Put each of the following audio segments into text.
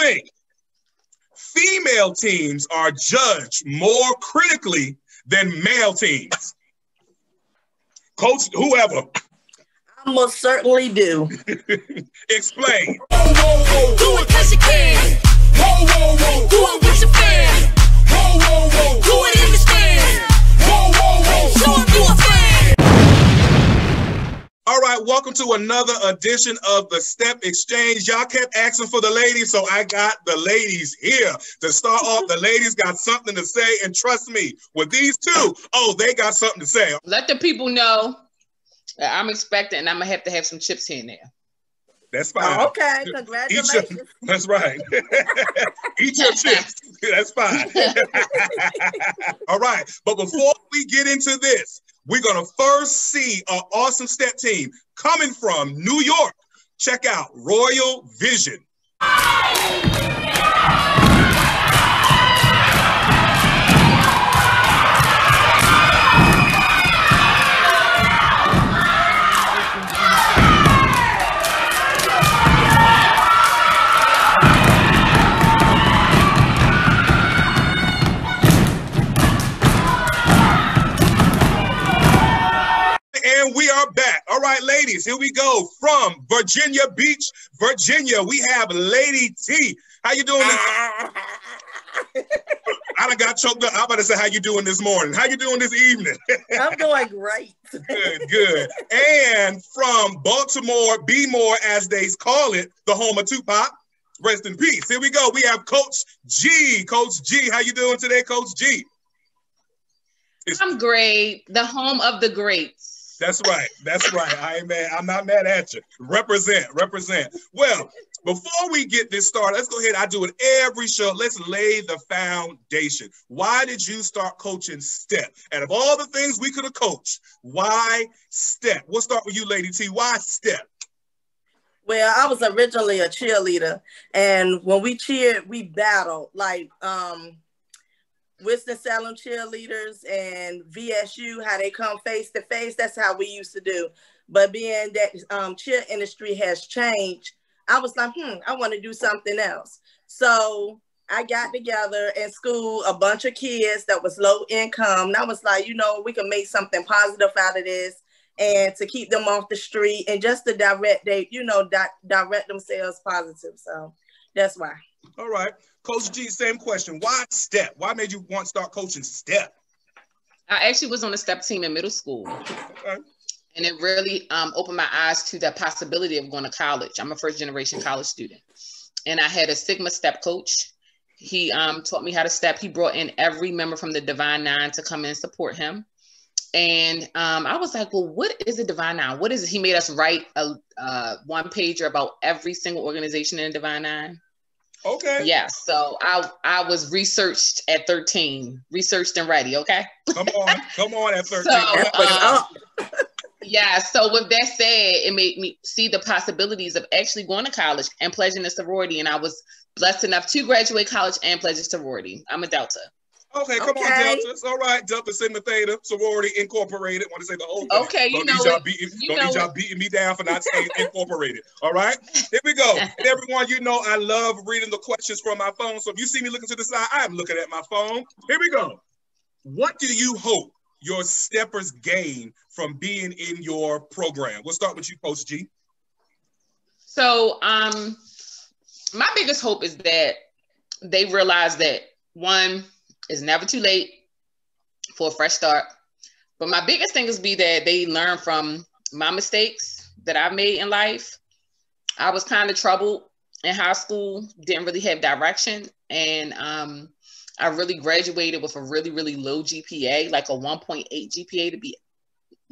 think female teams are judged more critically than male teams? Coach, whoever. I most certainly do. Explain. Whoa, whoa, whoa. Do it 'cause you can. Whoa, whoa, whoa. Do it with your fans. Whoa, whoa, whoa. Do it in the stands. Whoa, whoa, whoa. Show it to a fan. All right, welcome to another edition of the Step Exchange. Y'all kept asking for the ladies, so I got the ladies here. To start off, the ladies got something to say, and trust me, with these two, they got something to say. Let the people know that I'm expecting, and I'm going to have some chips here and there. That's fine. Oh, okay, congratulations. That's right. Eat your chips. That's fine. All right, but before we get into this, we're going to first see an awesome step team coming from New York. Check out Royal Vision. And we are back. All right, ladies, here we go. From Virginia Beach, Virginia, we have Lady T. How you doing this? I done got choked up. I'm about to say, how you doing this morning? How you doing this evening? I'm doing great. Good. And from Baltimore, B-more, as they call it, the home of Tupac. Rest in peace. Here we go. We have Coach G. Coach G, how you doing today, Coach G? I'm great. The home of the greats. That's right. That's right. I'm not mad at you. Represent. Well, before we get this started, let's go ahead. I do it every show. Let's lay the foundation. Why did you start coaching step? Out of all the things we could have coached, why step? We'll start with you, Lady T. Why step? Well, I was originally a cheerleader, and when we cheered, we battled like Winston-Salem cheerleaders and VSU, how they come face to face. That's how we used to do. But being that cheer industry has changed, I was like, I want to do something else. So I got together in school, a bunch of kids that was low income. And I was like, we can make something positive out of this and to keep them off the street and just to direct themselves positive. So that's why. All right. Coach G, same question. Why step? Why made you want to start coaching step? I actually was on the step team in middle school. Okay. And it really opened my eyes to the possibility of going to college. I'm a first generation college student. And I had a Sigma step coach. He taught me how to step. He brought in every member from the Divine Nine to come in and support him. And I was like, well, what is a Divine Nine? What is it? He made us write a one-pager about every single organization in the Divine Nine. Okay. Yeah, so I was researched at 13, researched and ready, okay? Come on at 13. So with that said, it made me see the possibilities of actually going to college and pledging a sorority, and I was blessed enough to graduate college and pledge a sorority. I'm a Delta. Okay, come on, Delta. It's all right. Delta Sigma Theta, Sorority Incorporated. Want to say the whole thing. Okay, don't need y'all beating me down for not saying Incorporated. All right, here we go. And everyone, I love reading the questions from my phone. So if you see me looking to the side, I am looking at my phone. Here we go. What do you hope your steppers gain from being in your program? We'll start with you, Coach G. So my biggest hope is that they realize that, one, it's never too late for a fresh start. But my biggest thing is that they learn from my mistakes that I've made in life. I was kind of troubled in high school, didn't really have direction. And I really graduated with a really, really low GPA, like a 1.8 GPA to be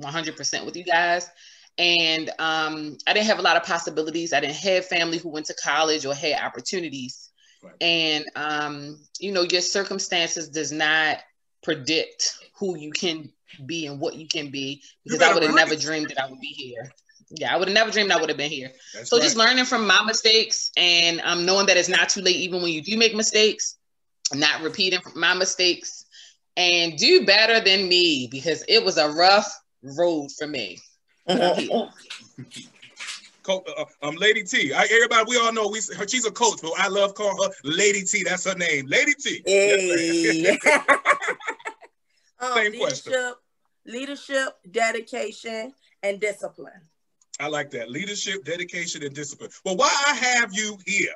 100% with you guys. And I didn't have a lot of possibilities. I didn't have family who went to college or had opportunities. Right. And, your circumstances does not predict who you can be and what you can be, because I would have never dreamed that I would be here. Yeah, I would have never dreamed I would have been here. That's so right. Just learning from my mistakes and knowing that it's not too late, even when you do make mistakes, not repeating my mistakes, and do better than me, because it was a rough road for me. Lady T. Everybody, we all know she's a coach, but I love calling her Lady T. That's her name, Lady T. Hey. Yes, same question. Leadership, dedication, and discipline. I like that. Leadership, dedication, and discipline. Well, while I have you here,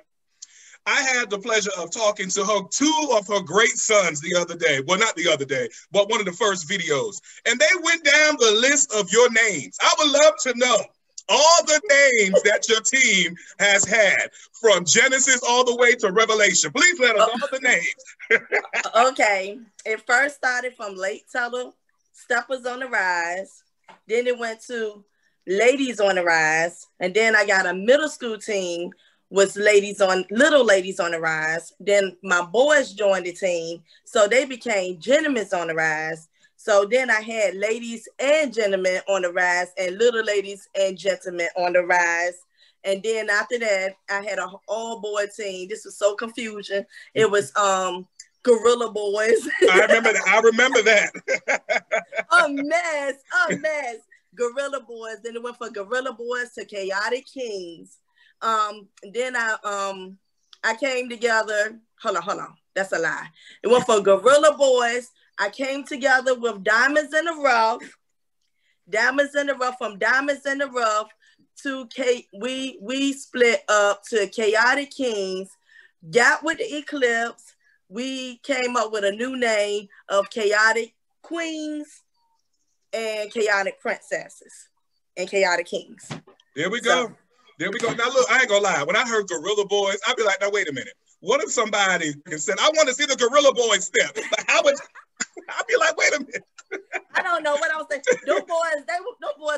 I had the pleasure of talking to two of her great sons the other day. Well, not the other day, but one of the first videos. And they went down the list of your names. I would love to know all the names that your team has had from Genesis all the way to Revelation. Please let us all the names. Okay. It first started from Late Teller, Steppers on the Rise. Then it went to Ladies on the Rise. And then I got a middle school team was Little Ladies on the Rise. Then my boys joined the team. So they became Gentlemen on the Rise. So then I had Ladies and Gentlemen on the Rise and Little Ladies and Gentlemen on the Rise. And then after that, I had an all-boy team. This was so confusing. It was Gorilla Boys. I remember that. A mess. Gorilla Boys. Then it went from Gorilla Boys to Chaotic Kings. Then I came together. Hold on. That's a lie. It went for Gorilla Boys. I came together with Diamonds in the Rough. From Diamonds in the Rough to we split up to Chaotic Kings. Got with the Eclipse. We came up with a new name of Chaotic Queens and Chaotic Princesses and Chaotic Kings. There we go. There we go. Now look, I ain't gonna lie. When I heard Gorilla Boys, I'd be like, now wait a minute. What if somebody said, I want to see the Gorilla Boys step? Like, I'd be like, wait a minute. I don't know what I was saying. Those boys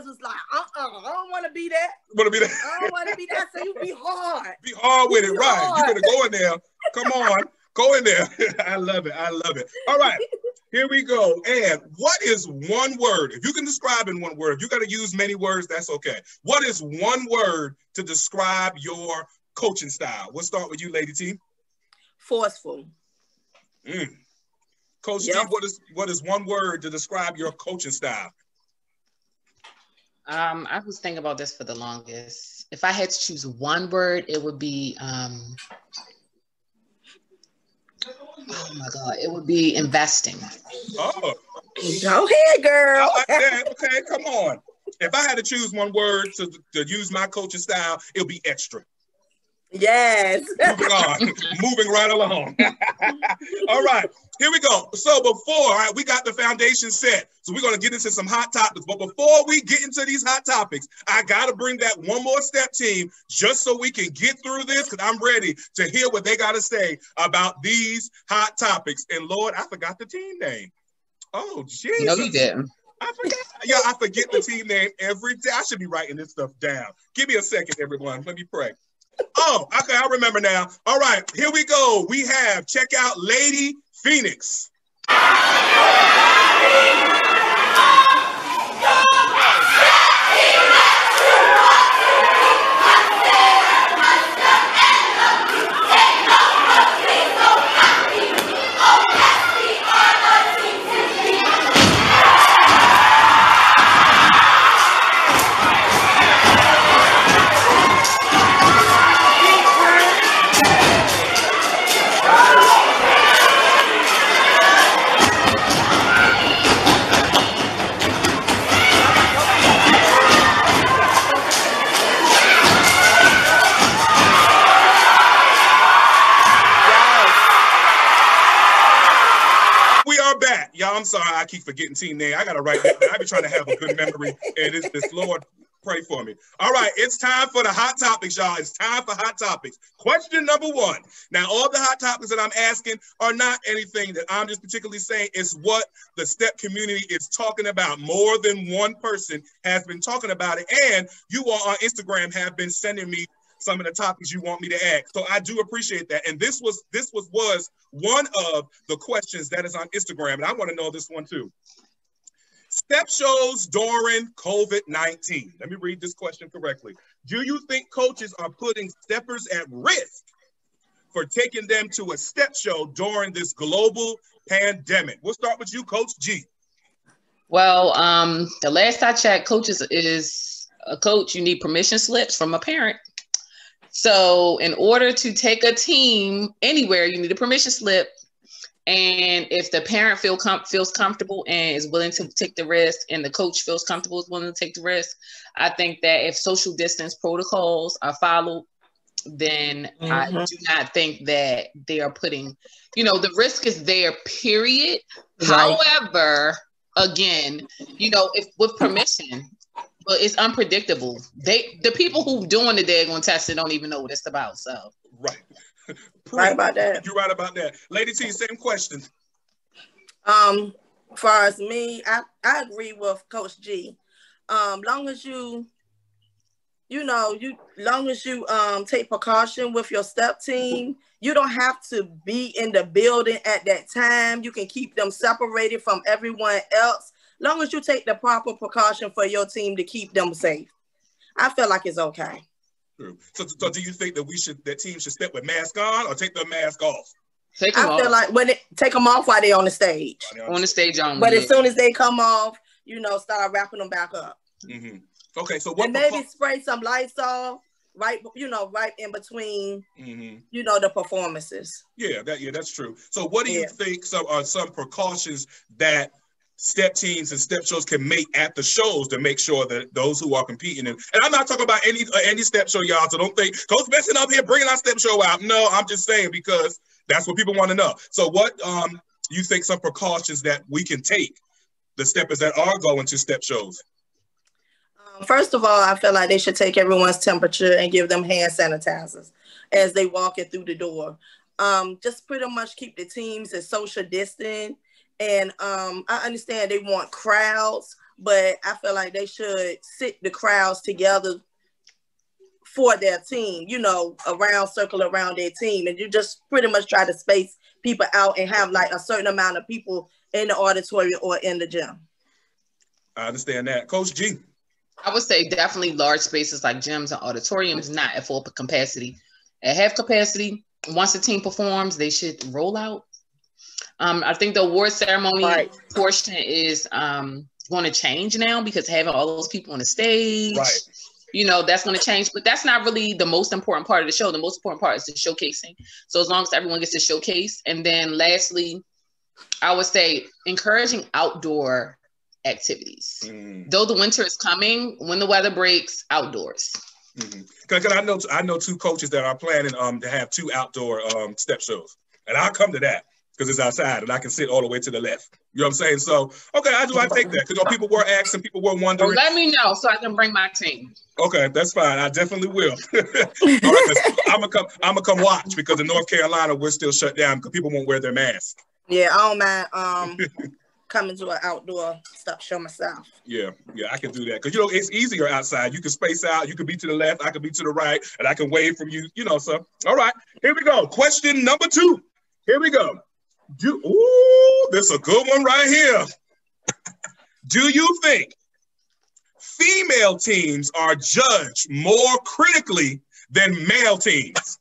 was like, I don't want to be that. I don't want to be that. So you be hard. Be hard with it, right? You better go in there. Come on, go in there. I love it. All right, here we go. And what is one word? If you can describe in one word, if you got to use many words, that's okay. What is one word to describe your coaching style? We'll start with you, Lady T. Forceful. Coach G, what is one word to describe your coaching style? I was thinking about this for the longest. If I had to choose one word, it would be oh my God, it would be investing. Oh, go ahead, girl. I like that. Okay, come on. If I had to choose one word to use my coaching style, it would be extra. Yes. Moving right along. All right, here we go. So we got the foundation set. So we're going to get into some hot topics. But before we get into these hot topics, I got to bring that one more step team just so we can get through this, because I'm ready to hear what they got to say about these hot topics. And Lord, I forgot the team name. Oh, Jesus. No, you didn't. I forgot. Yeah, I forget the team name every day. I should be writing this stuff down. Give me a second, everyone. Let me pray. Oh, okay, I remember now. All right, here we go. We have, check out Lady Phoenix. Y'all, I'm sorry, I keep forgetting team name. I gotta write that down. I be trying to have a good memory, and it's this. Lord, pray for me. All right, it's time for the hot topics, y'all. It's time for hot topics. Question number one. Now, all the hot topics that I'm asking are not anything that I'm just particularly saying. It's what the STEP community is talking about. More than one person has been talking about it, and you all on Instagram have been sending me some of the topics you want me to ask. So I do appreciate that. And this was one of the questions that is on Instagram. And I want to know this one too. Step shows during COVID-19. Let me read this question correctly. Do you think coaches are putting steppers at risk for taking them to a step show during this global pandemic? We'll start with you, Coach G. Well, the last I checked, coaches is a coach, you need permission slips from a parent. So in order to take a team anywhere, you need a permission slip. And if the parent feels comfortable and is willing to take the risk, and the coach feels comfortable, is willing to take the risk, I think that if social distance protocols are followed, then I do not think that they are putting, the risk is there, period. Right. However, again, if with permission, but it's unpredictable. The people who doing the daggone testing don't even know what it's about. So right. Right about that. You're right about that. Lady T, same question. Far as me, I agree with Coach G. Long as you take precaution with your step team, you don't have to be in the building at that time. You can keep them separated from everyone else. Long as you take the proper precaution for your team to keep them safe, I feel like it's okay. True. So do you think that teams should step with mask on or take their mask off? Take them off. I feel like take them off while they're on the stage. On the stage only. But as soon as they come off, start wrapping them back up. Mm-hmm. Okay, so and maybe spray some Lysol right in between, the performances. Yeah, that's true. So what do you think are some precautions that step teams and step shows can make at the shows to make sure that those who are competing and I'm not talking about any step show, y'all, so don't think Coach messing up here bringing our step show out. No, I'm just saying because that's what people want to know. So what you think some precautions that we can take, the steppers that are going to step shows? First of all, I feel like they should take everyone's temperature and give them hand sanitizers as they walk in through the door. Just pretty much keep the teams at social distance. And I understand they want crowds, but I feel like they should sit the crowds together for their team, circle around their team. And you just pretty much try to space people out and have like a certain amount of people in the auditorium or in the gym. I understand that. Coach G. I would say definitely large spaces like gyms and auditoriums, not at full capacity. At half capacity, once the team performs, they should roll out. I think the award ceremony portion is going to change now because having all those people on the stage, that's going to change. But that's not really the most important part of the show. The most important part is the showcasing. So as long as everyone gets to showcase. And then lastly, I would say encouraging outdoor activities. Though the winter is coming, when the weather breaks, outdoors. Because I know two coaches that are planning to have two outdoor step shows. And I'll come to that. Because it's outside and I can sit all the way to the left. You know what I'm saying? So, okay, I take that. Because people were asking, people were wondering. Well, let me know so I can bring my team. Okay, that's fine. I definitely will. All right, I'm gonna come watch because in North Carolina, we're still shut down because people won't wear their masks. Yeah, I don't mind coming to an outdoor stuff show myself. Yeah, I can do that. Because, it's easier outside. You can space out. You can be to the left. I can be to the right. And I can wave from you, so. All right, here we go. Question number 2. Here we go. This is a good one right here. Do you think female teams are judged more critically than male teams?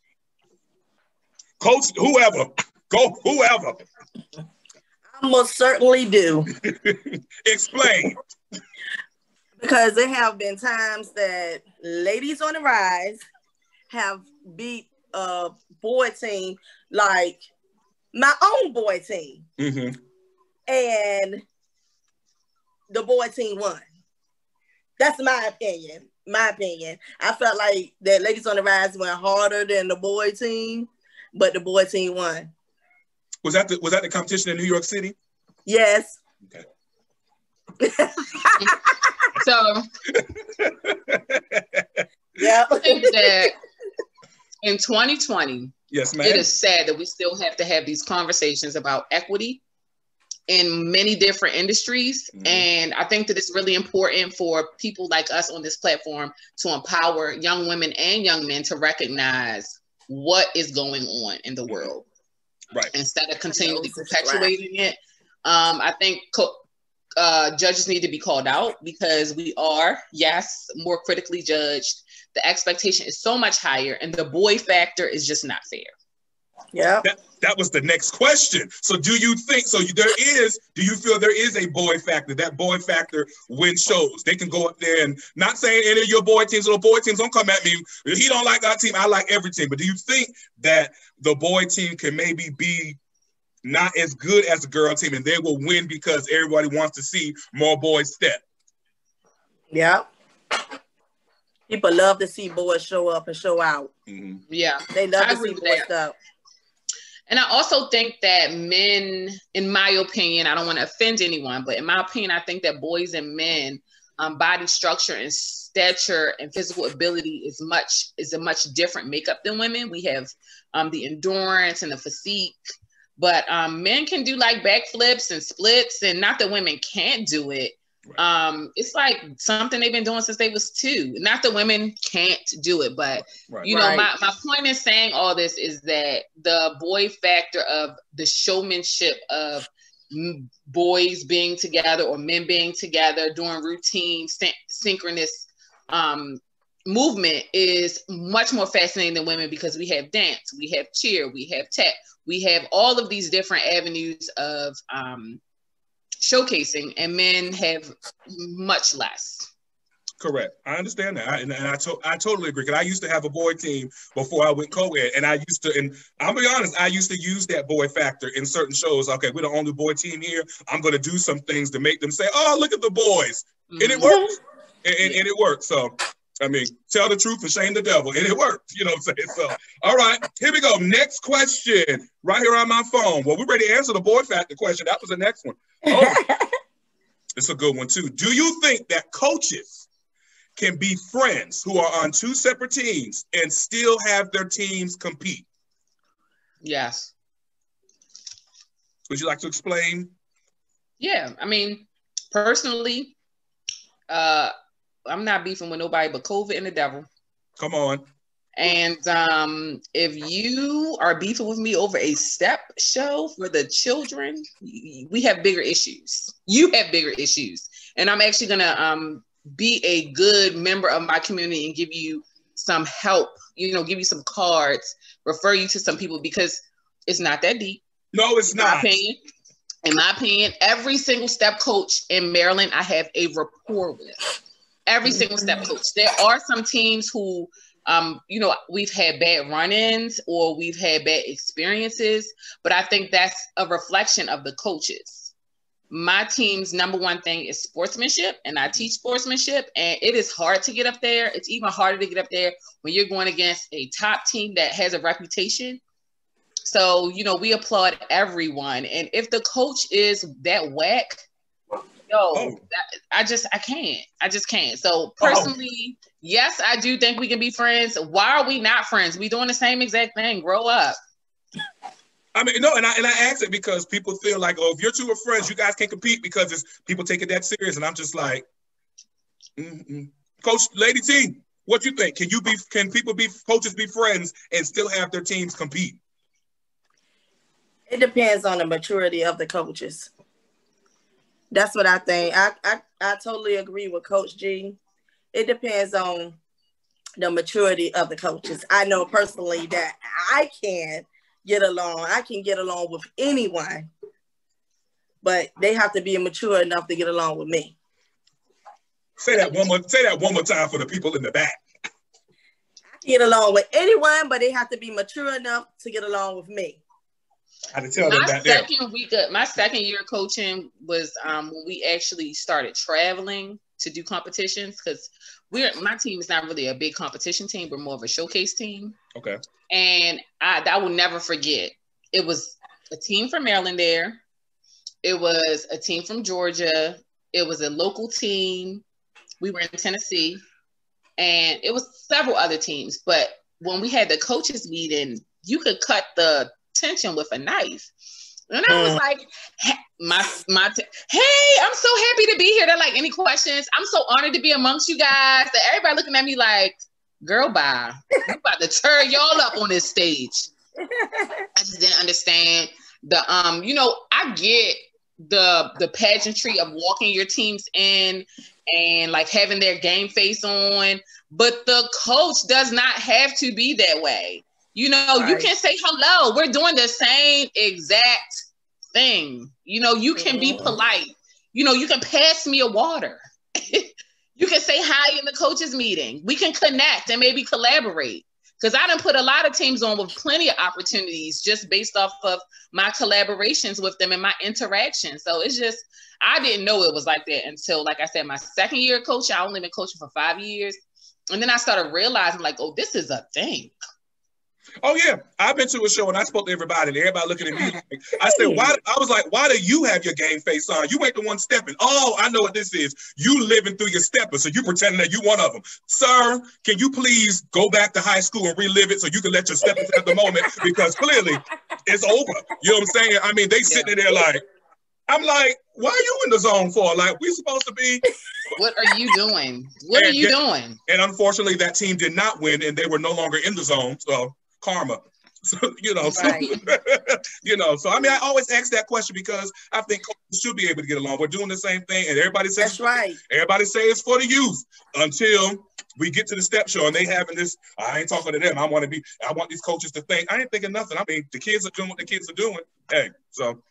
Coach, whoever. I most certainly do. Explain. Because there have been times that ladies on the rise have beat a boy team like my own boy team. And the boy team won. That's my opinion. I felt like the ladies on the rise went harder than the boy team, but the boy team won. Was that the competition in New York City? Yes. Okay. So yeah. I think that in 2020, yes, ma'am, it is sad that we still have to have these conversations about equity in many different industries. And I think that it's really important for people like us on this platform to empower young women and young men to recognize what is going on in the world. Right. Instead of continually perpetuating it. I think judges need to be called out because we are, yes, more critically judged. The expectation is so much higher and the boy factor is just not fair. Yeah. That was the next question. So do you think, do you feel there is a boy factor? That boy factor wins shows. They can go up there, and not saying any of your boy teams, little boy teams, don't come at me. He don't like our team. I like every team. But do you think that the boy team can maybe be not as good as the girl team, and they will win because everybody wants to see more boys step? Yeah. People love to see boys show up and show out. Mm-hmm. Yeah. They love to see boys stuff. And I also think that men, in my opinion, I don't want to offend anyone, but in my opinion, I think that boys and men, body structure and stature and physical ability is a much different makeup than women. We have the endurance and the physique, but men can do like backflips and splits, and not that women can't do it. Right. It's like something they've been doing since they was 2. Not that women can't do it, but you know, my point in saying all this is that the boy factor of the showmanship of boys being together or men being together doing routine synchronous movement is much more fascinating than women, because we have dance, we have cheer, we have tap, we have all of these different avenues of showcasing, and men have much less. Correct. I understand that. I totally agree. Because I used to have a boy team before I went co-ed. And I'll be honest, I used to use that boy factor in certain shows. Okay, we're the only boy team here. I'm going to do some things to make them say, oh, look at the boys. Mm-hmm. And it works. And it works. So, I mean, tell the truth and shame the devil. And it works. You know what I'm saying? So, all right, here we go. Next question. Right here on my phone. Well, we're ready to answer the boy factor question. That was the next one. Oh, it's a good one, too. Do you think that coaches can be friends who are on 2 separate teams and still have their teams compete? Yes. Would you like to explain? Yeah. I mean, personally, I'm not beefing with nobody but COVID and the devil. Come on. And if you are beefing with me over a step show for the children, we have bigger issues. You have bigger issues. And I'm actually going to be a good member of my community and give you some help, give you some cards, refer you to some people, because it's not that deep. No, it's not. In my opinion, every single step coach in Maryland, I have a rapport with. Every single step coach. There are some teams who, we've had bad run-ins or we've had bad experiences, but I think that's a reflection of the coaches. My team's number one thing is sportsmanship, and I teach sportsmanship, and it is hard to get up there. It's even harder to get up there when you're going against a top team that has a reputation. So, we applaud everyone. And if the coach is that whack, I just can't. So personally, yes, I do think we can be friends. Why are we not friends? We doing the same exact thing. Grow up. I mean, no, and I ask it because people feel like, if you're 2 are friends, you guys can't compete because it's people take it that serious. And I'm just like, Coach Lady T, what you think? Can coaches be friends and still have their teams compete? It depends on the maturity of the coaches. That's what I think. I totally agree with Coach G. It depends on the maturity of the coaches. I know personally that I can get along. I can get along with anyone, but they have to be mature enough to get along with me. Say that one more time for the people in the back. I can get along with anyone, but they have to be mature enough to get along with me. I had to tell them that there. My second year coaching was when we actually started traveling to do competitions, because my team is not really a big competition team. We're more of a showcase team. Okay. And I will never forget. It was a team from Maryland there. It was a team from Georgia. It was a local team. We were in Tennessee. And it was several other teams. But when we had the coaches meeting, you could cut the tension with a knife. And I was like, hey, I'm so happy to be here. They're like, any questions? I'm so honored to be amongst you guys. That everybody looking at me like, girl, bye. I'm about to tear y'all up on this stage. I just didn't understand I get the pageantry of walking your teams in and like having their game face on, but the coach does not have to be that way. You know, you can say hello. We're doing the same exact thing. You know, you can be polite. You know, you can pass me a water. You can say hi in the coaches meeting. We can connect and maybe collaborate. Because I done put a lot of teams on with plenty of opportunities just based off of my collaborations with them and my interaction. So it's just, I didn't know it was like that until, like I said, my second year of coaching. I only been coaching for 5 years. And then I started realizing, like, oh, this is a thing. Oh yeah, I've been to a show and I spoke to everybody and everybody looking at me. Like, I said, why? I was like, why do you have your game face on? You ain't the one stepping. Oh, I know what this is. You living through your steppers, so you pretending that you one of them. Sir, can you please go back to high school and relive it so you can let your steppers have the moment, because clearly it's over. You know what I'm saying? I mean, they sitting there like, I'm like, why are you in the zone for? Like, we supposed to be. What are you doing? What are you doing? And unfortunately, that team did not win, and they were no longer in the zone. So karma. So, you know, Right. you know, so I mean, I always ask that question because I think coaches should be able to get along. We're doing the same thing, and everybody says That's right. Everybody say it's for the youth until we get to the step show and they having this. I ain't talking to them. I want these coaches to think. I ain't thinking nothing. I mean, the kids are doing what the kids are doing. Hey, so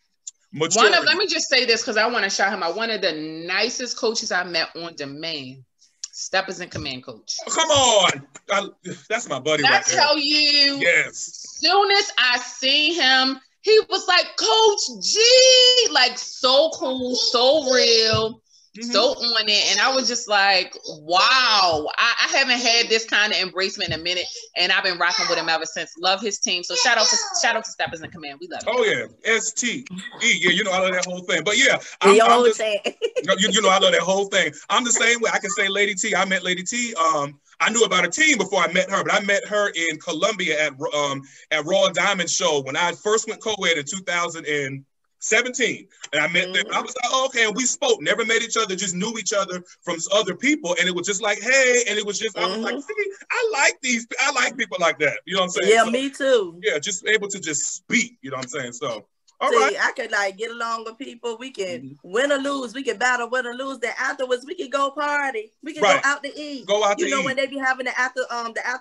maturity. Let me just say this because I want to shout him out. One of the nicest coaches I met on demand. Steppers and command coach. Oh, come on. That's my buddy. Did right I tell you? Yes. Soon as I seen him, he was like, Coach G, like so cool, so real, so on it. And I was just like, wow, I haven't had this kind of embracement in a minute. And I've been rocking with him ever since. Love his team. So shout out to Steppers and Command. We love him. Oh yeah. STE. Yeah, you know, I love that whole thing. But yeah, You know, I love that whole thing. I'm the same way. I can say Lady T. I met Lady T. I knew about her team before I met her, but I met her in Columbia at Raw Diamond Show when I first went co-ed in 2017. And I met them. I was like, oh, okay. And we spoke, never met each other, just knew each other from other people. And it was just like, hey, and it was just, I was like, see, I like people like that. You know what I'm saying? Yeah, so, me too. Yeah, just able to just speak. You know what I'm saying? So, all See, right. I could like get along with people. We can win or lose. We can battle, win or lose. Then afterwards, we can go party. We can go out to eat. Go out to eat. You know when they be having the after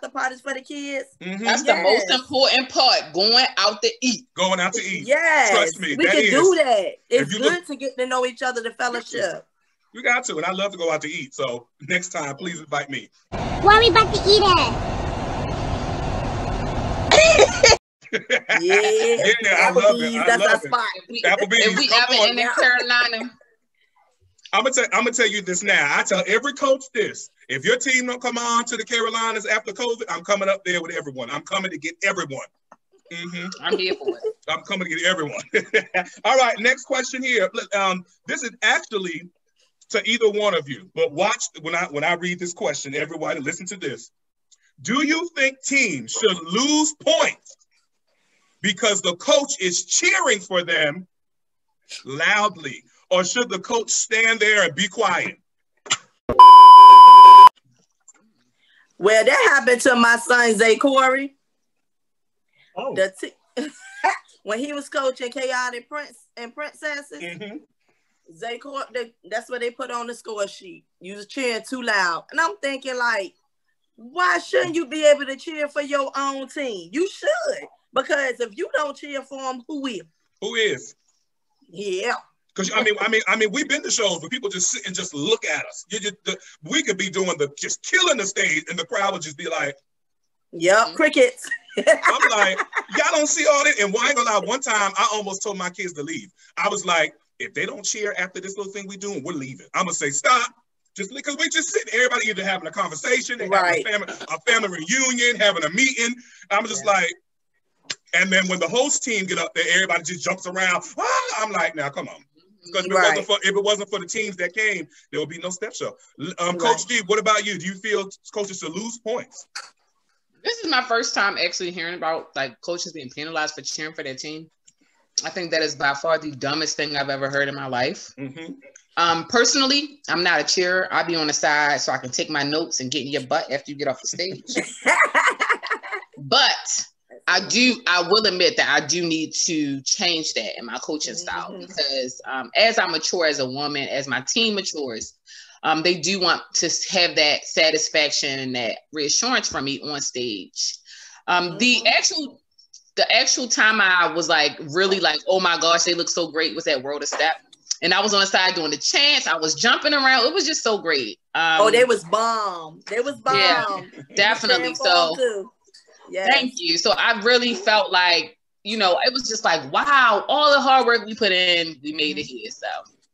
parties for the kids. That's the most important part. Going out to eat. Going out to eat. Yes, Trust me, we can do that. It's good to get to know each other, the fellowship. You got to, and I love to go out to eat. So next time, please invite me. Where are we about to eat at? I love it. That's our spot. Applebee's. If we ever in Carolina, I'm gonna tell you this now. I tell every coach this: if your team don't come on to the Carolinas after COVID, I'm coming up there with everyone. I'm coming to get everyone. I'm here for it. I'm coming to get everyone. All right, next question here. This is actually to either one of you, but watch when I read this question. Everybody, listen to this. Do you think teams should lose points because the coach is cheering for them loudly, or should the coach stand there and be quiet? Well, that happened to my son Zay Corey. Oh. When he was coaching Chaotic Prince and Princesses, Zay Corey, that's what they put on the score sheet. You was cheering too loud, and I'm thinking like, why shouldn't you be able to cheer for your own team? You should. Because if you don't cheer for them, who will? Who is? Yeah. Because I mean, we've been to shows where people just sit and just look at us. We could be doing just killing the stage, and the crowd would just be like, "Yep, crickets." I'm like, y'all don't see all that. And why ain't gonna lie? One time, I almost told my kids to leave. I was like, if they don't cheer after this little thing we doing, we're leaving. I'm gonna say stop. Just because we just sitting, everybody either having a conversation, they having a family reunion, having a meeting. I'm just like. And then when the host team get up there, everybody just jumps around. Ah! I'm like, now come on. Because if it wasn't for the teams that came, there would be no step show. Coach D, what about you? Do you feel coaches should lose points? This is my first time actually hearing about like coaches being penalized for cheering for their team. I think that is by far the dumbest thing I've ever heard in my life. Personally, I'm not a cheerer. I'll be on the side so I can take my notes and get in your butt after you get off the stage. But I will admit that I do need to change that in my coaching style because as I mature as a woman, as my team matures, they do want to have that satisfaction and that reassurance from me on stage. The actual time I was like really like, oh my gosh, they look so great, was at World of Step. And I was on the side doing the chants. I was jumping around. It was just so great. They was bomb. They was bomb. Yeah, definitely. So yes. Thank you. So I really felt like, you know, it was just like, wow, all the hard work we put in, we made it here. So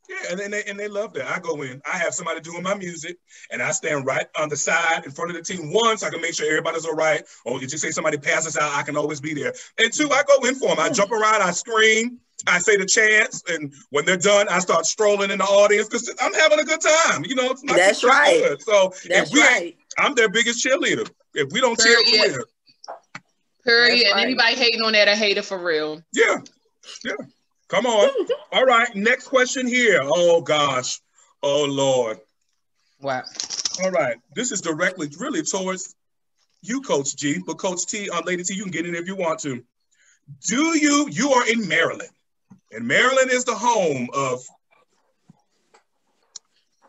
yeah, and they love that. I go in, I have somebody doing my music, and I stand right on the side in front of the team. One, so I can make sure everybody's all right. Or if you say somebody passes out, I can always be there. And two, I go in for them. I jump around, I scream, I say the chants, and when they're done, I start strolling in the audience because I'm having a good time. You know, it's my that's right. Good. So that's right. I'm their biggest cheerleader. If we don't cheer, we win. Period. And anybody hating on that, a hater for real. Yeah. Yeah. Come on. All right. Next question here. Oh, gosh. Oh, Lord. Wow. All right. This is directly really towards you, Coach G. But Coach T, Lady T, you can get in if you want to. You are in Maryland. And Maryland is the home of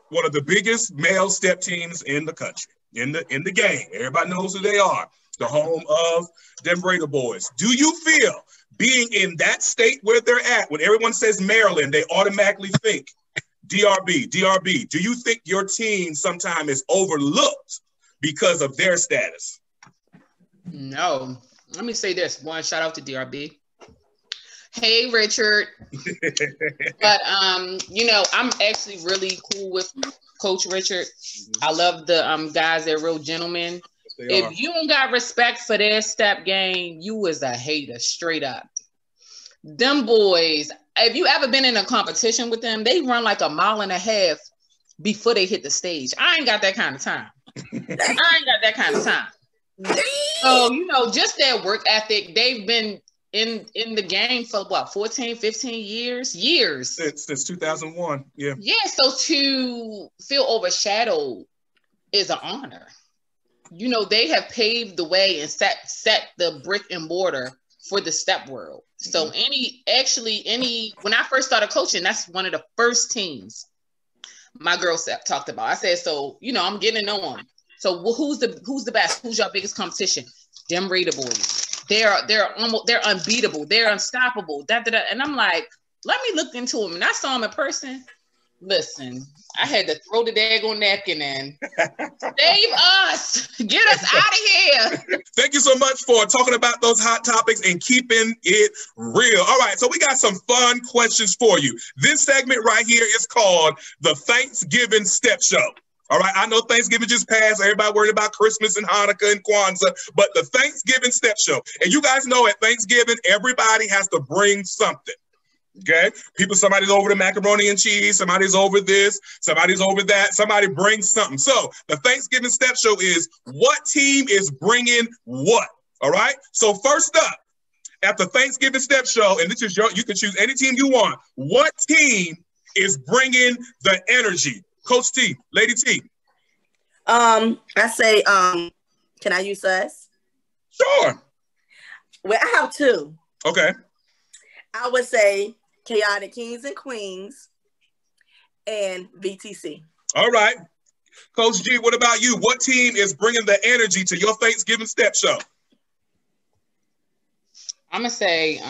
one of the biggest male step teams in the country, in the game. Everybody knows who they are. The home of them Raider boys. Do you feel being in that state where they're at, when everyone says Maryland, they automatically think DRB? Do you think your team sometimes is overlooked because of their status? No. Let me say this. One, shout out to DRB. Hey, Richard. But, you know, I'm actually really cool with Coach Richard. I love the guys. They're real gentlemen. If you don't got respect for their step game, you is a hater, straight up. Them boys, if you ever been in a competition with them, they run like a mile and a half before they hit the stage. I ain't got that kind of time. So, you know, just their work ethic, they've been in the game for what, 14, 15 years? Since 2001, yeah. Yeah, so to feel overshadowed is an honor. You know, they have paved the way and set the brick and mortar for the step world. So when I first started coaching, that's one of the first teams my girl talked about. I said, so, you know, I'm getting to know them. So who's the best? Who's your biggest competition? Them Raider boys. They're unbeatable. They're unstoppable. And I'm like, let me look into them. And I saw them in person. Listen, I had to throw the daggone napkin in. Save us. Get us out of here. Thank you so much for talking about those hot topics and keeping it real. All right, so we got some fun questions for you. This segment right here is called the Thanksgiving Step Show. All right, I know Thanksgiving just passed. Everybody worried about Christmas and Hanukkah and Kwanzaa, but the Thanksgiving Step Show. And you guys know at Thanksgiving, everybody has to bring something. Okay, somebody's over the macaroni and cheese, somebody's over this, somebody's over that, somebody brings something. So the Thanksgiving Step Show is what team is bringing what. All right, so first up at the Thanksgiving Step Show, and this is you can choose any team you want. What team is bringing the energy? Coach T, Lady T. I say, can I use us? Sure. Well, I have two. Okay. I would say Chaotic Kings and Queens and VTC. All right. Coach G, what about you? What team is bringing the energy to your Thanksgiving Step Show? I'm going to say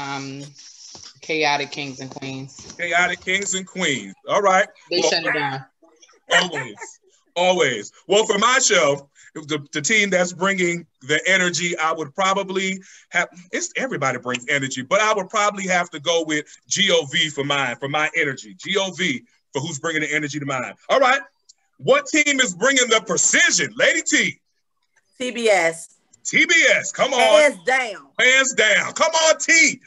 Chaotic Kings and Queens. Chaotic Kings and Queens. All right. They shut it down. Always. Well, for my show, the team that's bringing the energy, I would probably have, everybody brings energy, but I would probably have to go with GOV for my energy. GOV for who's bringing the energy to mine. All right. What team is bringing the precision? Lady T. TBS. TBS. Come on. Hands down. Come on, TBS.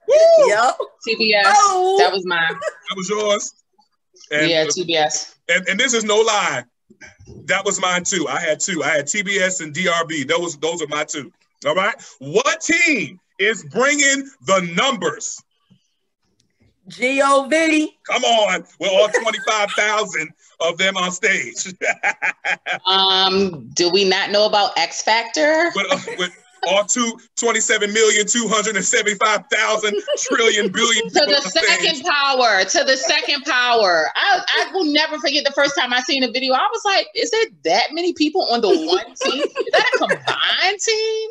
Woo. Yep. TBS. Oh. That was mine. That was yours. And, yeah, TBS. And this is no lie. That was mine too. I had two. I had TBS and DRB. Those are my two. All right. What team is bringing the numbers? GOV. Come on. With all 25,000 of them on stage. Do we not know about X Factor? All 27,275,000 trillion billion To the second power. To the second power. I will never forget the first time I seen a video. I was like, is there that many people on the one team? Is that a combined team?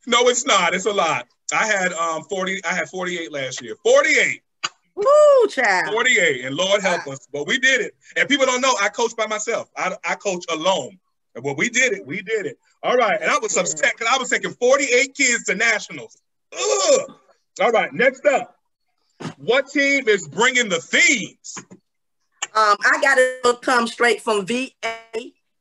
No, it's not. It's a lot. I had 48 last year. 48. Woo, child. 48. And Lord help us. But we did it. And people don't know I coach by myself. I coach alone. Well, we did it. We did it. All right. And I was upset because I was taking 48 kids to nationals. Ugh. All right. Next up. What team is bringing the themes? I got to come straight from VA,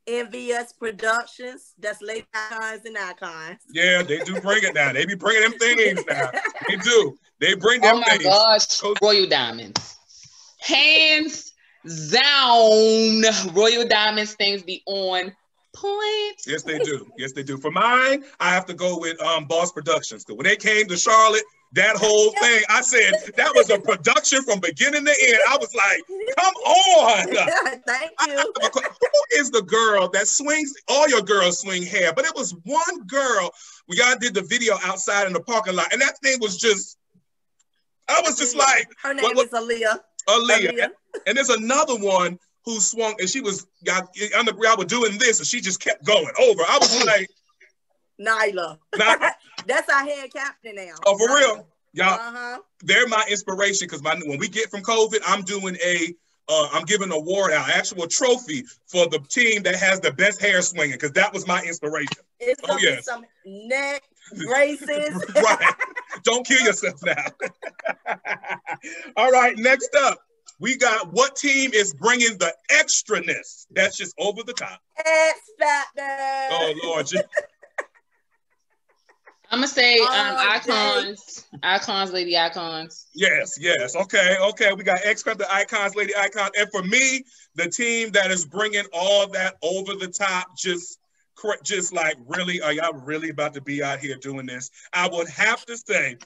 NVS Productions. That's Lady Icons and Icons. Yeah, they do bring it now. They be bringing them themes now. They do. They bring them themes. Oh my gosh. Royal Diamonds. Hands down. Royal Diamonds things be on point. Yes, they do. Yes, they do. For mine, I have to go with Boss Productions. When they came to Charlotte, that whole thing, I said that was a production from beginning to end. I was like, come on. Thank you. Who is the girl that swings? All your girls swing hair, but it was one girl. We all did the video outside in the parking lot, and that thing was just, I was just like. Her name is Aaliyah. Aaliyah. And there's another one who swung, and she was on the ground doing this, and she just kept going over. I was like, Nyla. That's our head captain now. Oh, for real? Y'all, they're my inspiration because when we get from COVID, I'm doing I'm giving an award out, actual trophy for the team that has the best hair swinging because that was my inspiration. It's gonna be some neck braces. Right. Don't kill yourself now. All right, next up. We got what team is bringing the extraness? That's just over the top. X Factor. Oh, Lord. I'm going to say Icons. Icons, Lady Icons. Yes. Okay. We got X Factor, Icons, Lady Icons. And for me, the team that is bringing all that over the top, just like, really, are y'all really about to be out here doing this? I would have to say,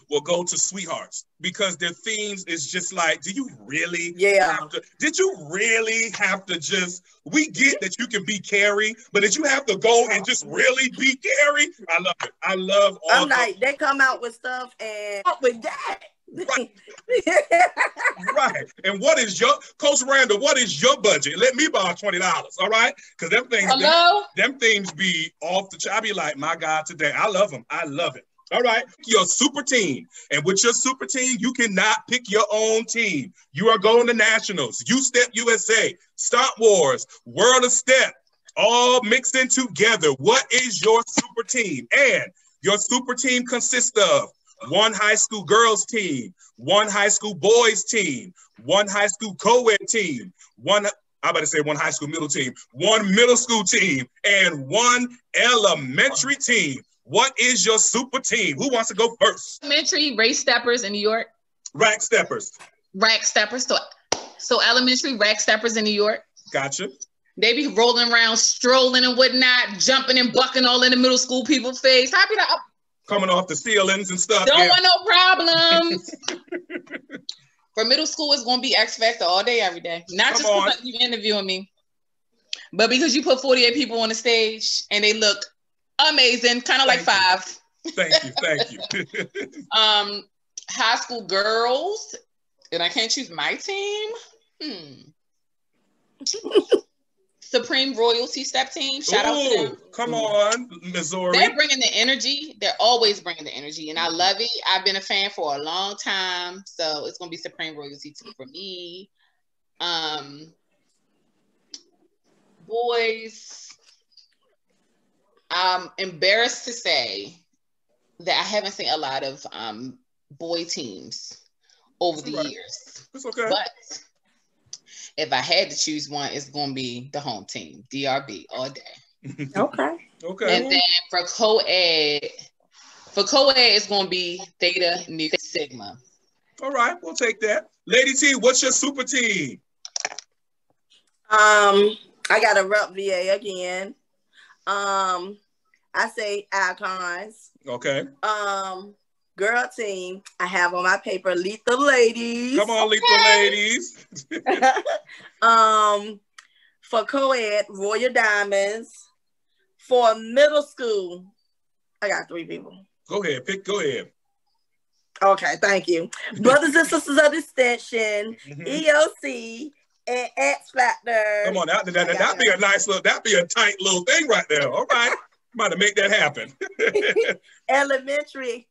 will go to Sweethearts because their themes is just like, do you really did you really have to just, we get that you can be Carrie, but did you have to go and just really be Carrie? I love it. I love all I'm like, they come out with stuff and with that. Right. Right. And what is Coach Randall, what is your budget? Let me borrow $20, all right? Because them things, them themes be off the chart. I be like, my God, today. I love them. I love it. All right, your super team. And with your super team, you cannot pick your own team. You are going to nationals, U-Step USA, Stunt Wars, World of Step, all mixed in together. What is your super team? And your super team consists of one high school girls team, one high school boys team, one high school co-ed team, one high school middle team, one middle school team, and one elementary team. What is your super team? Who wants to go first? Elementary race steppers in New York. Rack steppers. Rack steppers. So elementary rack steppers in New York. Gotcha. They be rolling around, strolling and whatnot, jumping and bucking all in the middle school people's face. I be like, coming off the ceilings and stuff. Don't want no problems. For middle school, it's gonna be X Factor all day, every day. Not just because you interviewing me, but because you put 48 people on the stage and they look amazing, kind of like 5. Thank you. High school girls, and I can't choose my team. Supreme Royalty Step Team. Shout out to them. Come on, Missouri. They're bringing the energy. They're always bringing the energy, and I love it. I've been a fan for a long time, so it's gonna be Supreme Royalty Team for me. Boys. I'm embarrassed to say that I haven't seen a lot of boy teams over the years. It's okay. But if I had to choose one, it's going to be the home team, DRB, all day. Okay. And then for co-ed, it's going to be Theta Nu Sigma. All right, we'll take that. Lady T, what's your super team? I got to rep VA again. I say Icons. Okay. Girl team, I have on my paper Lethal Ladies. Come on, Lethal Ladies. For co-ed, Royal Diamonds. For middle school, I got 3 people. Go ahead. Go ahead. Okay, thank you. Brothers and Sisters of Distinction, EOC, and X Factor. Come on, that'd be a nice little, that'd be a tight little thing right there. All right. I'm about to make that happen. Elementary,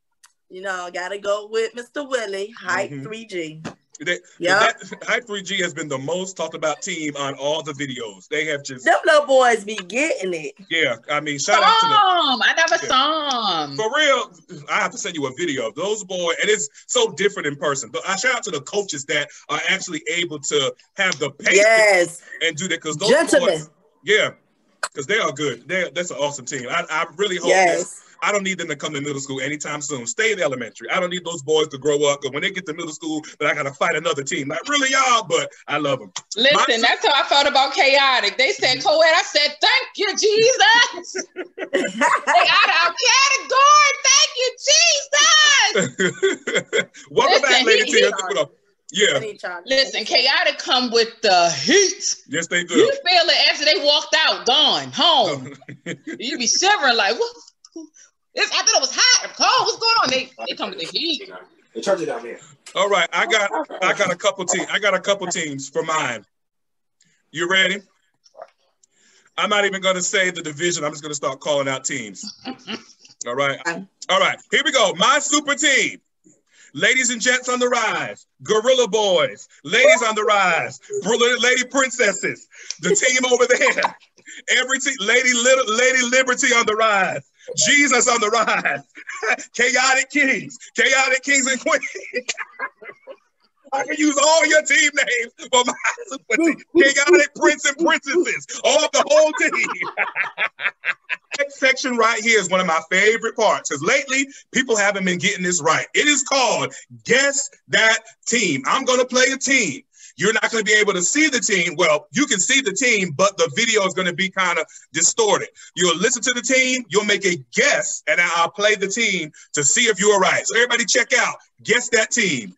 gotta go with Mr. Willie, Hype 3G. Hype 3G has been the most talked about team on all the videos. They have just... Them little boys be getting it. Yeah, I mean, shout out to them. I never saw them. For real, I have to send you a video of those boys, and it's so different in person. But I shout out to the coaches that are actually able to have the patience and do that, because those boys... Yeah, because they are good. That's an awesome team. I really hope this... I don't need them to come to middle school anytime soon. Stay in elementary. I don't need those boys to grow up, because when they get to middle school, then I got to fight another team. Like, really, y'all? But I love them. Listen, that's how I felt about Chaotic. They said co-ed. I said, thank you, Jesus. They out of our category. Thank you, Jesus. Welcome back, Lady Tia. Yeah. Listen, Chaotic come with the heat. Yes, they do. You feel it after they walked out, gone, home. You be shivering like, what? I thought it was hot or cold. What's going on? They come with the heat. They charge it down there. All right, I got a couple teams. I got a couple teams for mine. You ready? I'm not even gonna say the division. I'm just gonna start calling out teams. All right. All right. Here we go. My super team. Ladies and gents on the rise. Gorilla Boys. Ladies on the rise. Lady Princesses. The team over there. Every team. Lady Liberty on the rise. Jesus on the rise. Chaotic Kings and Queens. I can use all your team names for my super team. Chaotic Prince and Princesses. All the whole team. Next section right here is one of my favorite parts, because lately people haven't been getting this right. It is called Guess That Team. I'm going to play a team. You're not going to be able to see the team. Well, you can see the team, but the video is going to be kind of distorted. You'll listen to the team, you'll make a guess, and I'll play the team to see if you're right. So everybody check out Guess That Team.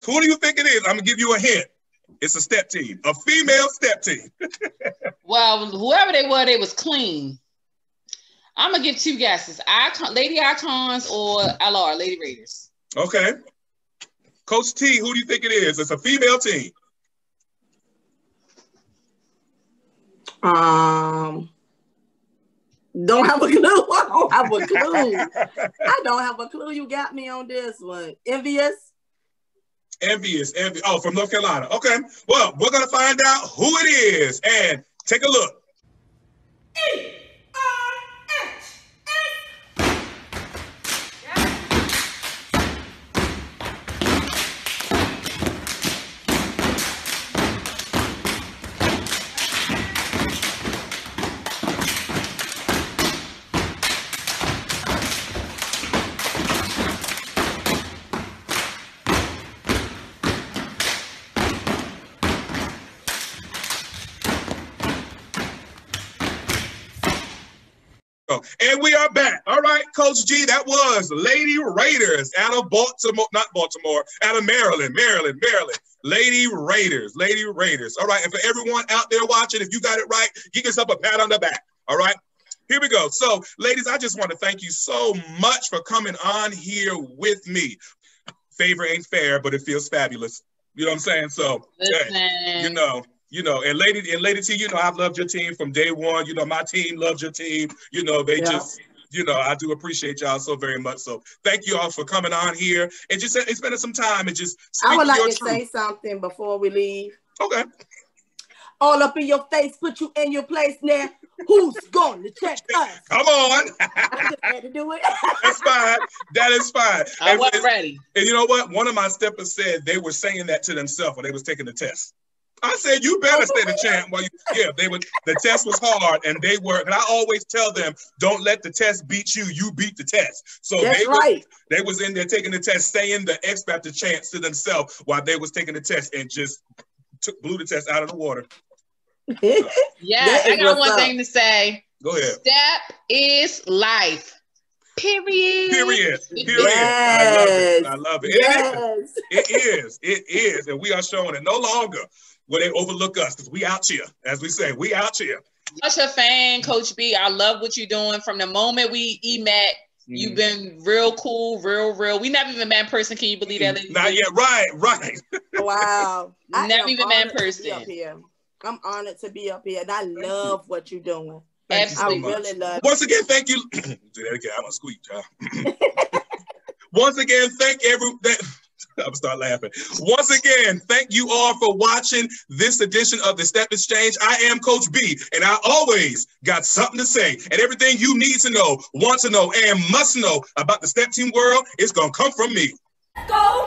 Who do you think it is? I'm going to give you a hint. It's a step team, a female step team. Well, whoever they were, they was clean. I'm going to give 2 guesses. Lady Icons or LR, Lady Raiders. Okay. Coach T, who do you think it is? It's a female team. Don't have a clue. I don't have a clue. I don't have a clue. You got me on this one. Envious. Oh, from North Carolina. Okay. Well, we're going to find out who it is and take a look. And we are back. All right, Coach G, that was Lady Raiders out of Baltimore, not Baltimore, out of Maryland. Lady Raiders. All right, and for everyone out there watching, if you got it right, give yourself a pat on the back. All right, here we go. So, ladies, I just want to thank you so much for coming on here with me. Favor ain't fair, but it feels fabulous. You know what I'm saying? So, hey, and Lady T, I've loved your team from day one. My team loves your team. They just, I do appreciate y'all so very much. So thank you all for coming on here and just spending some time and just I would like to say something before we leave. Okay. all up in your face, put you in your place now. Who's going to check us? Come on. I just had to do it. That's fine. That is fine. I wasn't ready. And you know what? One of my steppers said they were saying that to themselves when they was taking the test. I said, you better stay the champ while the test was hard and they were, and I always tell them, don't let the test beat you, you beat the test. So they was in there taking the test, saying the X Factor chants to themselves while they was taking the test and just blew the test out of the water. Yeah, I got one thing to say. Go ahead. Step is life. Period. Yes. I love it. Yes. It is. And we are showing it no longer will they overlook us because we out here. As we say, we out here. Such a fan, Coach B. I love what you're doing. From the moment we met, you've been real cool, real. We never even met in person. Can you believe that? Not yet. Right. Wow. Never even met in person. I'm honored to be up here, and I love what you're doing. Absolutely. I really love it. Once again, thank you. Do that again. I'm gonna squeak, y'all. Once again, I'm gonna start laughing. Once again, thank you all for watching this edition of the Step Exchange. I am Coach B, and I always got something to say. And everything you need to know, want to know, and must know about the Step Team world is gonna come from me. Go